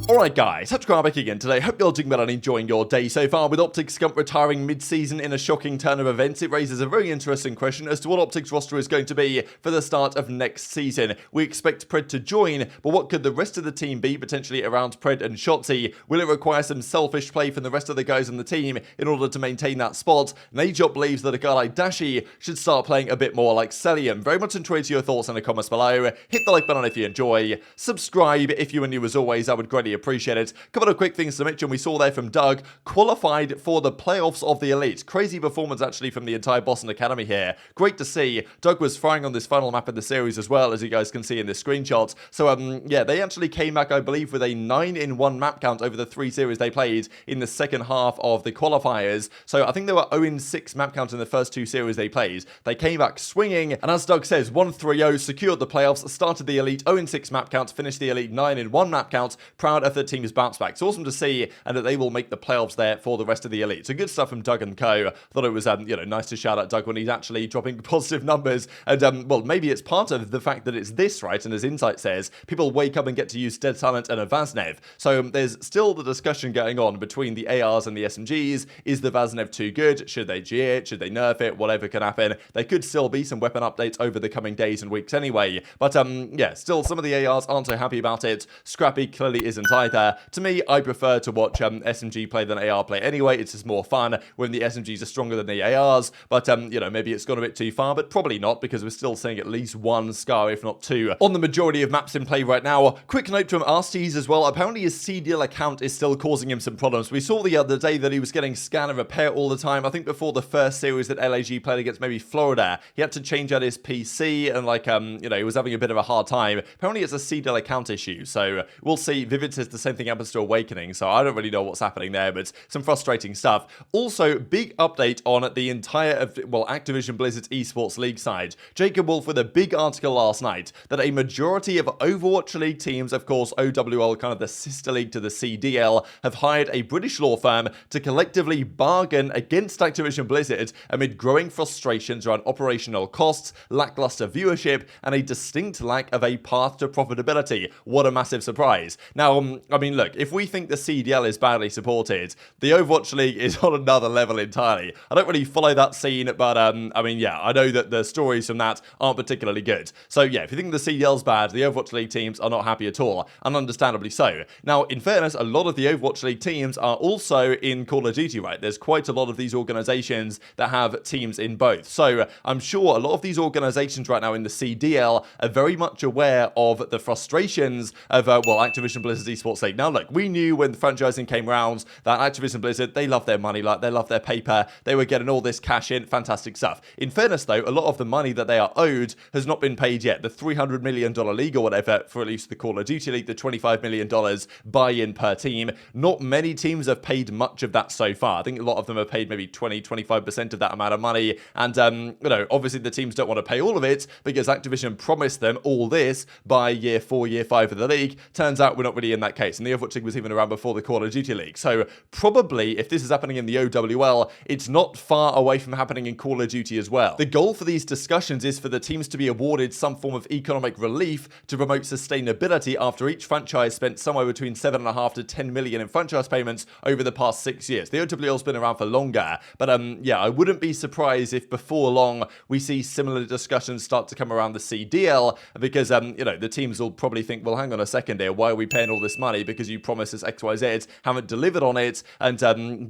Alright guys, TacticalRab back again today. Hope you're doing well and enjoying your day so far. With OpTic Scump retiring mid-season in a shocking turn of events, it raises a very interesting question as to what OpTic's roster is going to be for the start of next season. We expect Pred to join, but what could the rest of the team be potentially around Pred and Shotzzy? Will it require some selfish play from the rest of the guys on the team in order to maintain that spot? Nadeshot believes that a guy like Dashy should start playing a bit more like Cellium. Very much enjoyed your thoughts in the comments below. Hit the like button if you enjoy. Subscribe if you are new as always, I would greatly appreciate it. Couple of quick things to mention. We saw there from Doug, qualified for the playoffs of the Elite. Crazy performance actually from the entire Boston Academy here. Great to see. Doug was firing on this final map in the series as well, as you guys can see in this screenshot. So yeah, they actually came back, I believe, with a 9-in-1 map count over the 3 series they played in the second half of the qualifiers. So I think they were 0-6 map count in the first 2 series they played. They came back swinging, and as Doug says, 1-3-0, secured the playoffs, started the Elite 0-6 map count, finished the Elite 9-in-1 map count. Proud of the team's bounce back. It's awesome to see, and that they will make the playoffs there for the rest of the Elite. So good stuff from Doug and co. Thought it was nice to shout out Doug when he's actually dropping positive numbers. And well, maybe it's part of the fact that it's this, right? And as Insight says, people wake up and get to use Dead Silent and a Vaznev. So there's still the discussion going on between the ARs and the SMGs. Is the Vaznev too good? Should they G it? Should they nerf it? Whatever can happen. There could still be some weapon updates over the coming days and weeks anyway. But yeah, still some of the ARs aren't so happy about it. Scrappy clearly isn't either. To me, I prefer to watch SMG play than AR play anyway. It's just more fun when the SMGs are stronger than the ARs. But maybe it's gone a bit too far, but probably not, because we're still seeing at least 1 Scar, if not 2, on the majority of maps in play right now. Quick note from Arcitys as well. Apparently his CDL account is still causing him some problems. We saw the other day that he was getting scan and repair all the time. I think before the first series that LAG played against maybe Florida, he had to change out his PC and he was having a bit of a hard time. Apparently it's a CDL account issue, so we'll see. Vivid says the same thing happens to Awakening, so I don't really know what's happening there, but some frustrating stuff. Also, big update on the entire Activision Blizzard's Esports League side. Jacob Wolf with a big article last night that a majority of Overwatch League teams, of course OWL, kind of the sister league to the CDL, have hired a British law firm to collectively bargain against Activision Blizzard amid growing frustrations around operational costs, lackluster viewership, and a distinct lack of a path to profitability. What a massive surprise. Now, look, if we think the CDL is badly supported, the Overwatch League is on another level entirely. I don't really follow that scene, but yeah, I know that the stories from that aren't particularly good. So yeah, if you think the CDL's bad, the Overwatch League teams are not happy at all, and understandably so. Now, in fairness, a lot of the Overwatch League teams are also in Call of Duty, right? There's quite a lot of these organizations that have teams in both. So I'm sure a lot of these organizations right now in the CDL are very much aware of the frustrations of, Activision Blizzard's Esports League. Now, look, we knew when the franchising came around that Activision Blizzard, they love their money, they love their paper, they were getting all this cash in, fantastic stuff. In fairness, though, a lot of the money that they are owed has not been paid yet. The $300 million league or whatever, for at least the Call of Duty League, the $25 million buy-in per team, not many teams have paid much of that so far. I think a lot of them have paid maybe 20-25% of that amount of money, and obviously the teams don't want to pay all of it because Activision promised them all this by year 4, year 5 of the league. Turns out we're not really in that case, and the Overwatch League was even around before the Call of Duty League. So probably if this is happening in the OWL, it's not far away from happening in Call of Duty as well. The goal for these discussions is for the teams to be awarded some form of economic relief to promote sustainability after each franchise spent somewhere between 7.5 to 10 million in franchise payments over the past 6 years. The OWL's been around for longer, but yeah, I wouldn't be surprised if before long we see similar discussions start to come around the CDL, because the teams will probably think, well, hang on a second here, why are we paying all this money? Because you promised us XYZ, haven't delivered on it, and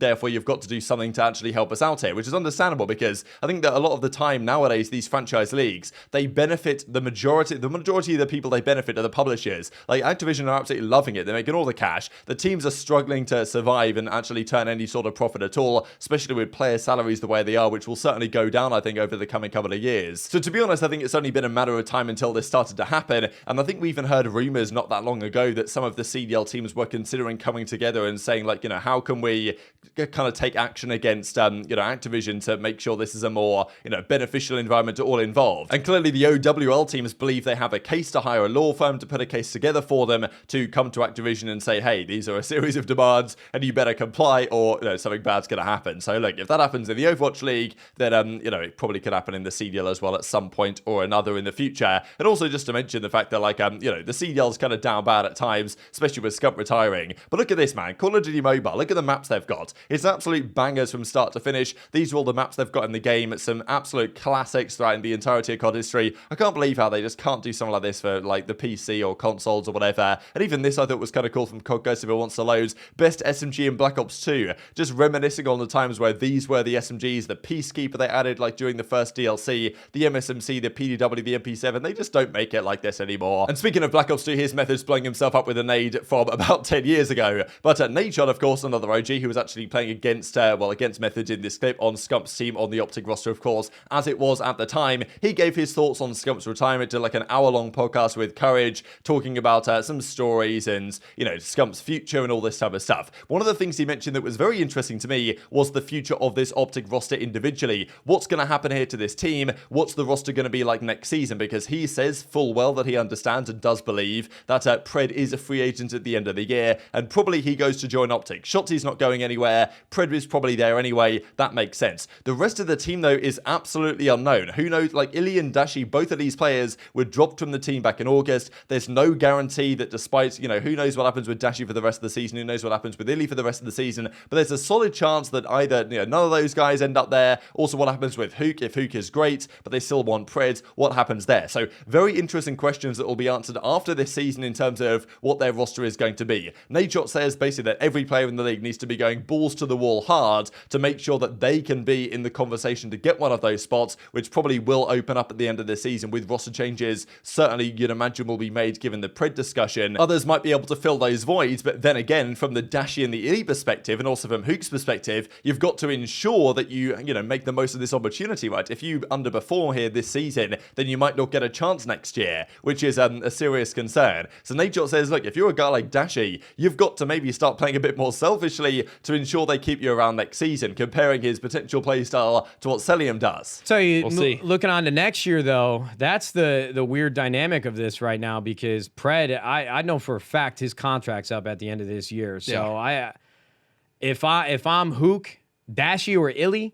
therefore you've got to do something to actually help us out here, which is understandable, because I think that a lot of the time nowadays these franchise leagues, they benefit the majority of the people they benefit are the publishers. Like Activision are absolutely loving it, they're making all the cash, the teams are struggling to survive and actually turn any sort of profit at all, especially with player salaries the way they are, which will certainly go down, I think, over the coming couple of years. So to be honest, I think it's only been a matter of time until this started to happen, and I think we even heard rumors not that long ago that some of the CDL teams were considering coming together and saying, like, how can we kind of take action against Activision to make sure this is a more beneficial environment to all involved. And clearly the OWL teams believe they have a case to hire a law firm to put a case together for them to come to Activision and say, hey, these are a series of demands and you better comply, or something bad's going to happen. So look, if that happens in the Overwatch League, then it probably could happen in the CDL as well at some point or another in the future. And also just to mention the fact that the CDL's kind of down bad at times, especially with Scump retiring. But look at this, man. Call of Duty Mobile, look at the maps they've got. It's absolute bangers from start to finish. These are all the maps they've got in the game. Some absolute classics throughout the entirety of COD history. I can't believe how they just can't do something like this for like the PC or consoles or whatever. And even this I thought was kind of cool from COD Ghost if it wants to load. Best SMG in Black Ops 2. Just reminiscing on the times where these were the SMGs, the Peacekeeper they added like during the first DLC, the MSMC, the PDW, the MP7. They just don't make it like this anymore. And speaking of Black Ops 2, here's Methods blowing himself up with a nade from about 10 years ago. But Nadeshot, of course, another OG who was actually playing against Methods in this clip on Scump's team on the OpTic roster, of course, as it was at the time. He gave his thoughts on Scump's retirement to like an hour-long podcast with Courage, talking about some stories and, you know, Scump's future and all this type of stuff. One of the things he mentioned that was very interesting to me was the future of this OpTic roster individually. What's going to happen here to this team? What's the roster going to be like next season? Because he says full well that he understands and does believe that Pred is a free agent at the end of the year, and probably he goes to join OpTic. Shotzzy's not going anywhere. Pred is probably there anyway. That makes sense. The rest of the team, though, is absolutely unknown. Who knows? Like iLLeY and Dashy, both of these players were dropped from the team back in August. There's no guarantee that despite, you know, who knows what happens with Dashy for the rest of the season, who knows what happens with iLLeY for the rest of the season, but there's a solid chance that either, you know, none of those guys end up there. Also, what happens with Huke, if Huke is great, but they still want Pred, what happens there? So, very interesting questions that will be answered after this season in terms of what their roster is going to be. Nadeshot says basically that every player in the league needs to be going balls to the wall hard to make sure that they can be in the conversation to get one of those spots, which probably will open up at the end of the season with roster changes. Certainly, you'd imagine will be made given the Pred discussion. Others might be able to fill those voids, but then again, from the Dashy and the iLLeY perspective, and also from Huke's perspective, you've got to ensure that you know, make the most of this opportunity, right? If you underperform here this season, then you might not get a chance next year, which is a serious concern. So Nadeshot says, look, if you're a guy like Dashy, you've got to maybe start playing a bit more selfishly to ensure they keep you around next season, comparing his potential playstyle to what Cellium does. So looking on to next year, though, that's the weird dynamic of this right now, because Pred, I know for a fact his contract's up at the end of this year. So if I'm Huke, Dashy, or iLLeY,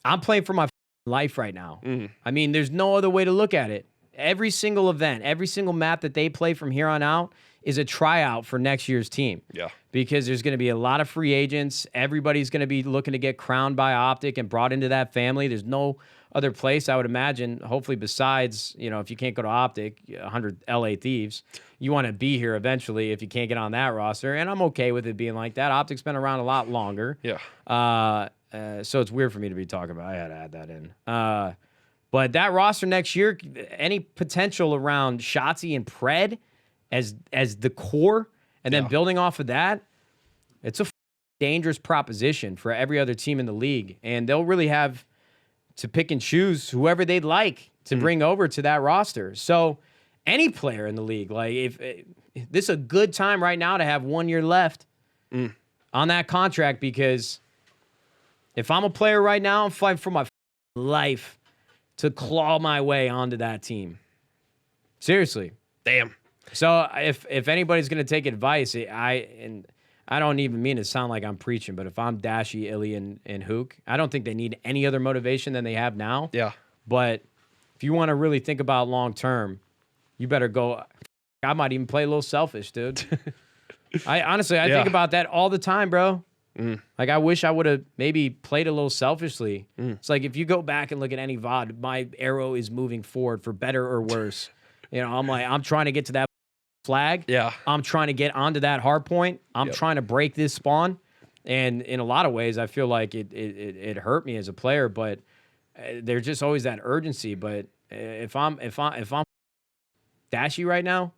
I'm playing for my life right now. I mean, there's no other way to look at it. Every single event, every single map that they play from here on out is a tryout for next year's team. Yeah. Because there's going to be a lot of free agents. Everybody's going to be looking to get crowned by OpTic and brought into that family. There's no other place, I would imagine, hopefully besides, you know, if you can't go to OpTic, 100 LA Thieves, you want to be here eventually if you can't get on that roster. And I'm okay with it being like that. OpTic's been around a lot longer. Yeah. So it's weird for me to be talking about. I had to add that in. But that roster next year, any potential around Shotzzy and Pred as the core, and then building off of that, it's a dangerous proposition for every other team in the league. And they'll really have to pick and choose whoever they'd like to bring over to that roster. So any player in the league, like if this is a good time right now to have 1 year left on that contract, because if I'm a player right now, I'm fighting for my life to claw my way onto that team. Seriously. Damn. So if anybody's going to take advice, I don't even mean to sound like I'm preaching, but if I'm Dashy, iLLeY, and Huke, I don't think they need any other motivation than they have now. Yeah. But if you want to really think about long term, you better go. I might even play a little selfish, dude. I honestly think about that all the time, bro. Like, I wish I would have maybe played a little selfishly. It's like, if you go back and look at any VOD, my arrow is moving forward for better or worse. You know, I'm trying to get to that flag. Yeah. I'm trying to get onto that hard point. I'm trying to break this spawn. And in a lot of ways, I feel like it hurt me as a player, but there's just always that urgency. But if I'm Dashy right now,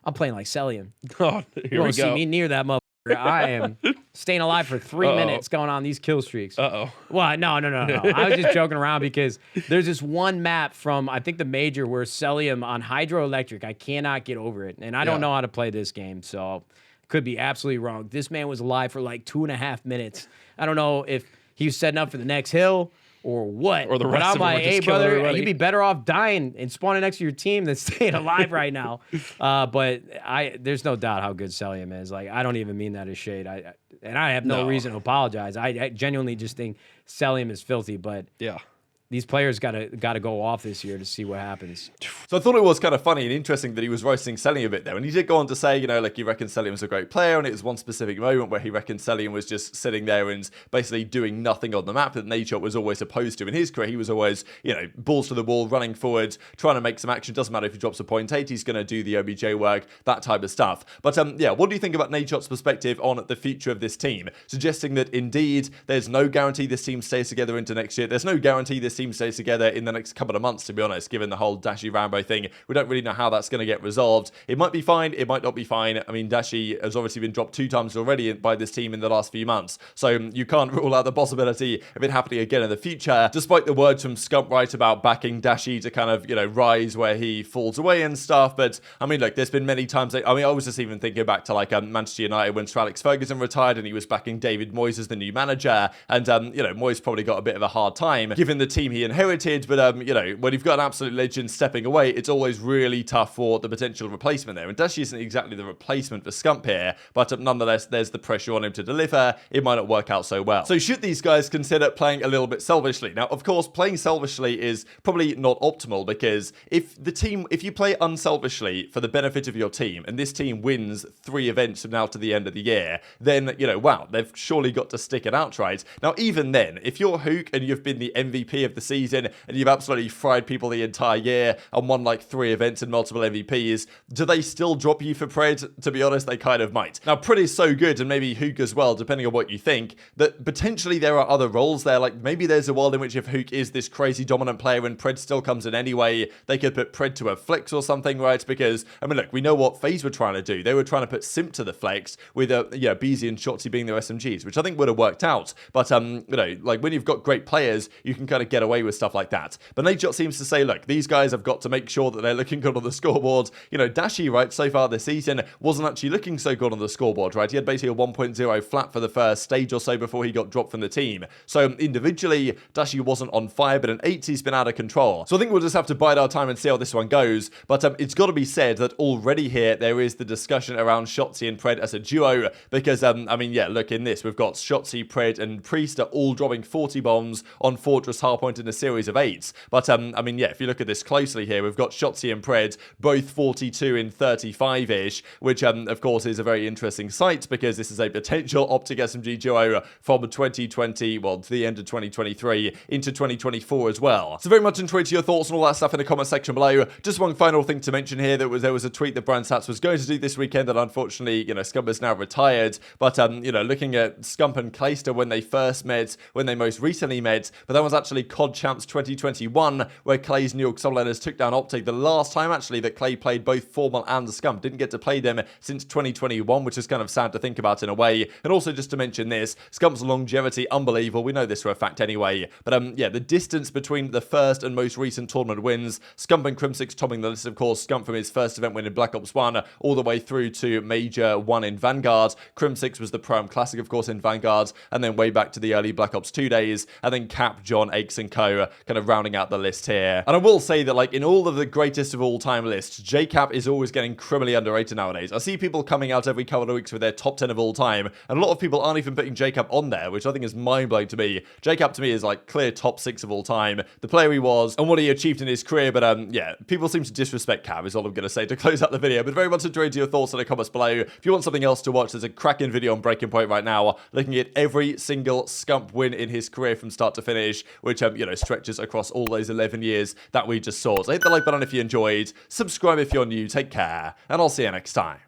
I'm playing like Cellium. Oh, you won't see me near that motherfucker. I am staying alive for 3 minutes going on these kill streaks. Well, no. I was just joking around because there's this one map from, I think, the major where Cellium on Hydroelectric, I cannot get over it. And I don't know how to play this game, so could be absolutely wrong. This man was alive for like 2.5 minutes. I don't know if he was setting up for the next hill or what. Or the rest of them were just hey, killing brother, everybody. you'd be better off dying and spawning next to your team than staying alive right now. But there's no doubt how good Cellium is. Like, I don't even mean that as shade. I have no reason to apologize. I genuinely just think Cellium is filthy. But these players gotta go off this year to see what happens. So I thought it was kind of funny and interesting that he was roasting Cellium a bit there. And he did go on to say, you know, like he reckons Cellium was a great player, and it was one specific moment where he reckoned Cellium was just sitting there and basically doing nothing on the map that Nadeshot was always opposed to. In his career, he was always, you know, balls to the wall, running forward, trying to make some action. Doesn't matter if he drops a point 8, he's going to do the OBJ work, that type of stuff. But yeah, what do you think about Nadeshot's perspective on the future of this team? Suggesting that indeed there's no guarantee this team stays together into next year. There's no guarantee this team stays together in the next couple of months, to be honest, given the whole Dashy Rambo thing. We don't really know how that's going to get resolved. It might be fine, it might not be fine. I mean, Dashy has obviously been dropped 2 times already by this team in the last few months, so you can't rule out the possibility of it happening again in the future, despite the words from Scump right about backing Dashy to kind of, you know, rise where he falls away and stuff. But I mean, look, there's been many times, I mean, I was just even thinking back to like Manchester United when Sir Alex Ferguson retired and he was backing David Moyes as the new manager, and you know, Moyes probably got a bit of a hard time given the team he inherited. But you know, when you've got an absolute legend stepping away, it's always really tough for the potential replacement there. And Dashy isn't exactly the replacement for Scump here, but nonetheless, there's the pressure on him to deliver. It might not work out so well. So should these guys consider playing a little bit selfishly? Now, of course, playing selfishly is probably not optimal, because if you play unselfishly for the benefit of your team, and this team wins 3 events from now to the end of the year, then, you know, wow, they've surely got to stick it out, right? Now, even then, if you're Huke and you've been the MVP of the season and you've absolutely fried people the entire year and won like 3 events and multiple MVPs, do they still drop you for Pred? To be honest, they kind of might. Now, Pred is so good, and maybe Huke as well, depending on what you think, that potentially there are other roles there. Like maybe there's a world in which if Huke is this crazy dominant player and Pred still comes in anyway, they could put Pred to a flex or something, right? Because, I mean, look, we know what FaZe were trying to do. They were trying to put Simp to the flex with aBeZy and Shotzzy being their SMGs, which I think would have worked out. But, you know, like when you've got great players, you can kind of get away with stuff like that. But Nadeshot seems to say, look, these guys have got to make sure that they're looking good on the scoreboard. You know, Dashy, right, so far this season wasn't actually looking so good on the scoreboard, right? He had basically a 1.0 flat for the first stage or so before he got dropped from the team. So individually, Dashy wasn't on fire, but in 8 he's been out of control. So I think we'll just have to bide our time and see how this one goes. But it's got to be said that already here there is the discussion around Shotzzy and Pred as a duo, because I mean, yeah, look, in this we've got Shotzzy, Pred and Priest are all dropping 40 bombs on Fortress Hardpoint in a series of 8s. But I mean, yeah, if you look at this closely here, we've got Shotzzy and Pred both 42 in 35-ish, which of course is a very interesting sight, because this is a potential OpTic SMG duo from 2020, well, to the end of 2023 into 2024 as well. So very much enjoyed your thoughts on all that stuff in the comment section below. Just one final thing to mention here, there was a tweet that Brian Sats was going to do this weekend that unfortunately, you know, Scump is now retired. But you know, looking at Scump and Clayster when they first met, when they most recently met, but that was actually COD Champs 2021, where Clay's New York Subliners took down OpTic. The last time actually that Clay played both Formal and Scump. Didn't get to play them since 2021, which is kind of sad to think about in a way. And also just to mention this, Scump's longevity, unbelievable. We know this for a fact anyway. But yeah, the distance between the first and most recent tournament wins, Scump and Crim6 topping the list, of course. Scump from his first event win in Black Ops 1 all the way through to Major 1 in Vanguard. Crim6 was the Pro-Am Classic, of course, in Vanguard, and then way back to the early Black Ops 2 days, and then Cap, John, Aches and Co. kind of rounding out the list here. And I will say that, like, in all of the greatest of all time lists, JCap is always getting criminally underrated nowadays. I see people coming out every couple of weeks with their top 10 of all time, and a lot of people aren't even putting JCap on there, which I think is mind-blowing to me. JCap to me is like clear top 6 of all time. The player he was and what he achieved in his career, but yeah, people seem to disrespect Cap is all I'm going to say to close out the video. But very much enjoyed your thoughts in the comments below. If you want something else to watch, there's a cracking video on Breaking Point right now, looking at every single Scump win in his career from start to finish, which you know, stretches across all those 11 years that we just saw. So hit the like button if you enjoyed, subscribe if you're new, take care, and I'll see you next time.